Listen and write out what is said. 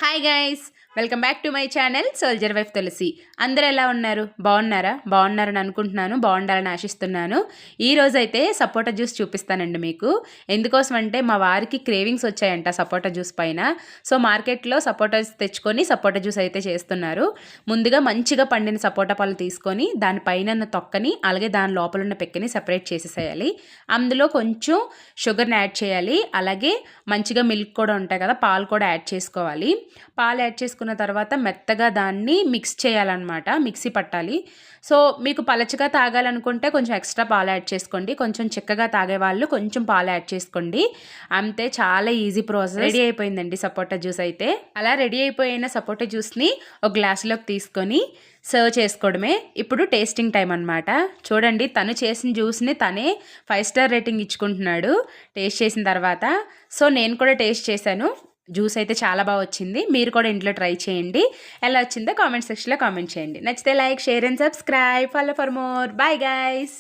Hi guys, welcome back to my channel soldier wife Tulasi. అందరూ ఎలా ఉన్నారు? బాగున్నారని అనుకుంటున్నాను, బాగుండాలని ఆశిస్తున్నాను. ఈ రోజైతే సపోటా జ్యూస్ చూపిస్తానండి మీకు. ఎందుకోసం అంటే మా వారికి క్రేవింగ్స్ వచ్చాయంట సపోటా జ్యూస్ పైన. సో మార్కెట్లో సపోటాస్ తెచ్చుకొని సపోటా జ్యూస్ అయితే చేస్తున్నారు. ముందుగా మంచిగా పండిన సపోటా పళ్ళు తీసుకొని దానిపైన ఉన్న తొక్కని అలాగే దాని లోపల ఉన్న పెక్కని సెపరేట్ చేసేసేయాలి. అందులో కొంచెం షుగర్ని యాడ్ చేయాలి. అలాగే మంచిగా మిల్క్ కూడా ఉంటాయి కదా, పాలు కూడా యాడ్ చేసుకోవాలి. పాలు యాడ్ చేసుకున్న తర్వాత మెత్తగా దాన్ని మిక్స్ చేయాలన్నమాట, మిక్సీ పట్టాలి. సో మీకు పలచగా తాగాలనుకుంటే కొంచెం ఎక్స్ట్రా పాలు యాడ్ చేసుకోండి, కొంచెం చిక్కగా తాగే వాళ్ళు కొంచెం పాలు యాడ్ చేసుకోండి. అంతే, చాలా ఈజీ ప్రాసెస్. రెడీ అయిపోయిందండి సపోటా జ్యూస్ అయితే. అలా రెడీ అయిపోయిన సపోటా జ్యూస్ని ఒక గ్లాసులోకి తీసుకొని సర్వ్ చేసుకోవడమే. ఇప్పుడు టేస్టింగ్ టైం అనమాట. చూడండి, తను చేసిన జ్యూస్ని తనే 5 స్టార్ రేటింగ్ ఇచ్చుకుంటున్నాడు టేస్ట్ చేసిన తర్వాత. సో నేను కూడా టేస్ట్ చేశాను. జ్యూస్ అయితే చాలా బాగా వచ్చింది. మీరు కూడా ఇంట్లో ట్రై చేయండి. ఎలా వచ్చిందో కామెంట్ సెక్షన్లో కామెంట్ చేయండి. నచ్చితే like, share and subscribe. Follow for more. Bye guys.